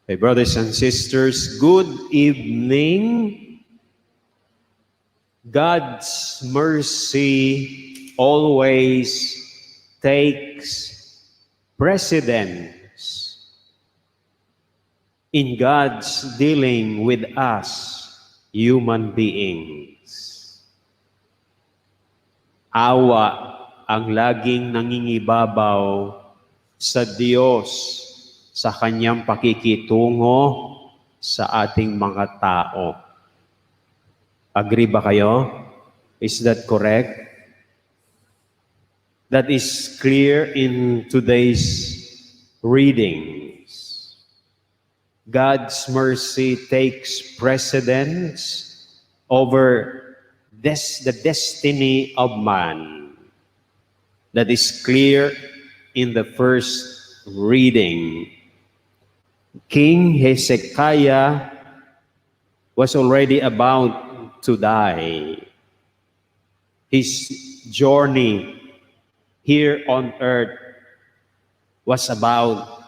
Okay, brothers and sisters, good evening. God's mercy always takes precedence in God's dealing with us, human beings. Awa ang laging nangingibabaw sa Diyos sa kanyang pakikitungo sa ating mga tao. Agree ba kayo? Is that correct? That is clear in today's readings. God's mercy takes precedence over the destiny of man. That is clear in the first reading. King Hezekiah was already about to die. His journey here on earth was about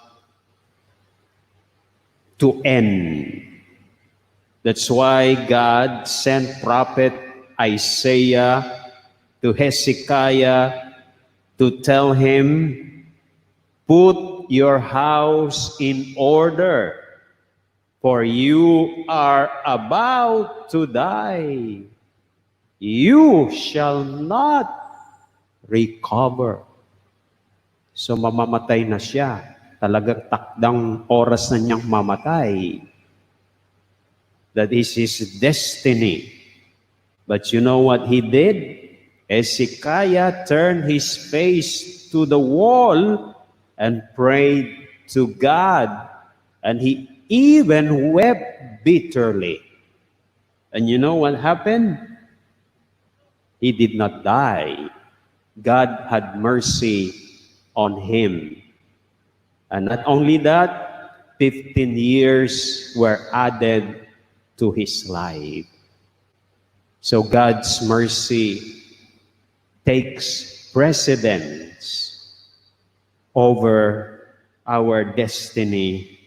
to end. That's why God sent prophet Isaiah to Hezekiah to tell him, put your house in order, for you are about to die. You shall not recover. So mamamatay na siya. Talagang takdang oras na niyang mamatay. That is his destiny. But you know what he did? Hezekiah turned his face to the wall and prayed to God. And he even wept bitterly. And you know what happened? He did not die. God had mercy on him. And not only that, 15 years were added to his life. So God's mercy takes precedence over our destiny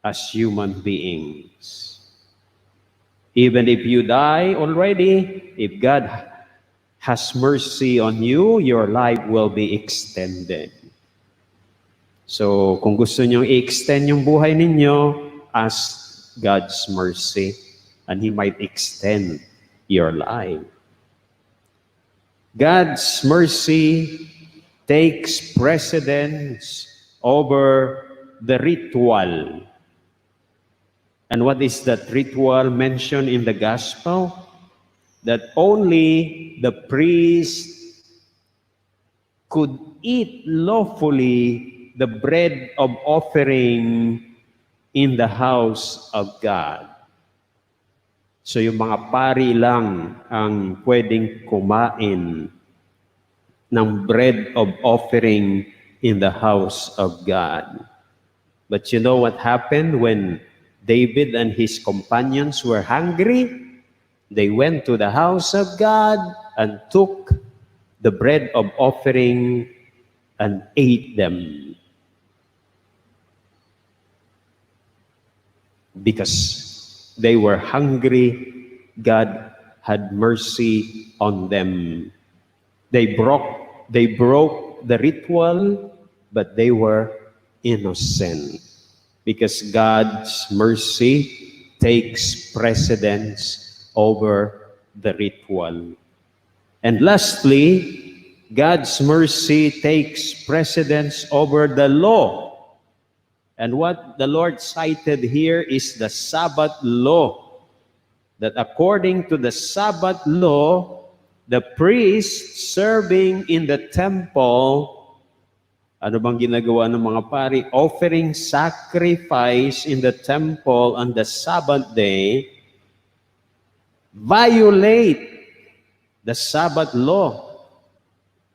as human beings. Even if you die already, if God has mercy on you, your life will be extended. So kung gusto nyo i-extend yung buhay ninyo, ask God's mercy and He might extend your life. God's mercy takes precedence over the ritual. And what is that ritual mentioned in the gospel? That only the priest could eat lawfully the bread of offering in the house of God. So yung mga pari lang ang pwedeng kumain ng bread of offering in the house of God. But you know what happened when David and his companions were hungry? They went to the house of God and took the bread of offering and ate them. Because they were hungry, God had mercy on them. They broke the ritual, but they were innocent. Because God's mercy takes precedence over the ritual. And lastly, God's mercy takes precedence over the law. And what the Lord cited here is the Sabbath law. That according to the Sabbath law, the priest serving in the temple, ano bang ginagawa ng mga pari? Offering sacrifice in the temple on the Sabbath day, violate the Sabbath law,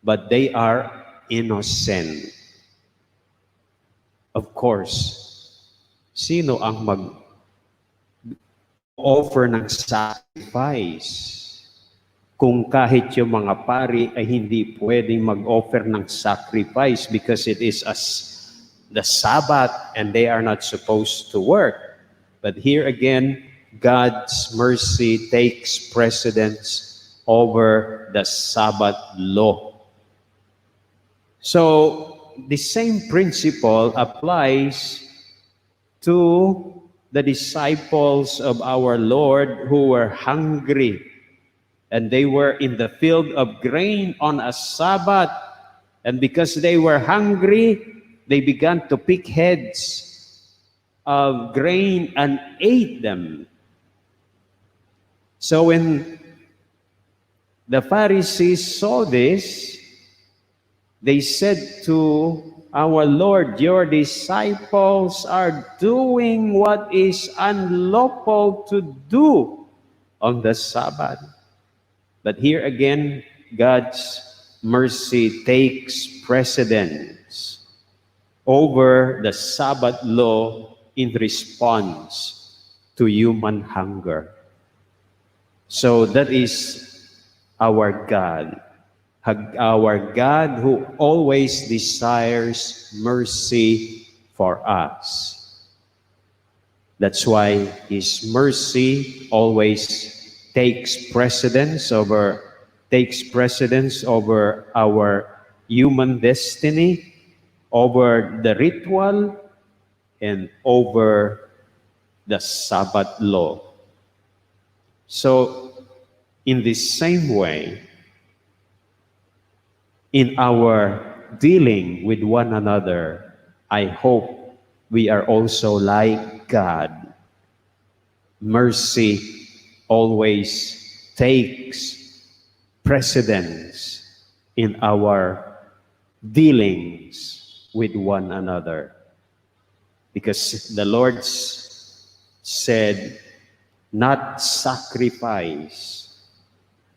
but they are innocent. Of course, sino ang mag-offer ng sacrifice kung kahit yung mga pari ay hindi pwedeng mag-offer ng sacrifice because it is the Sabbath and they are not supposed to work. But here again, God's mercy takes precedence over the Sabbath law. So the same principle applies to the disciples of our Lord who were hungry, and they were in the field of grain on a Sabbath. And because they were hungry, they began to pick heads of grain and ate them. So when the Pharisees saw this, they said to our Lord, "Your disciples are doing what is unlawful to do on the Sabbath." But here again, God's mercy takes precedence over the Sabbath law in response to human hunger. So that is our God who always desires mercy for us. That's why His mercy always takes precedence over our human destiny, over the ritual, and over the Sabbath law. So, in the same way, in our dealing with one another, I hope we are also like God. Mercy always takes precedence in our dealings with one another. Because the Lord said, "Not sacrifice,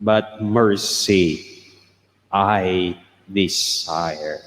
but mercy I desire."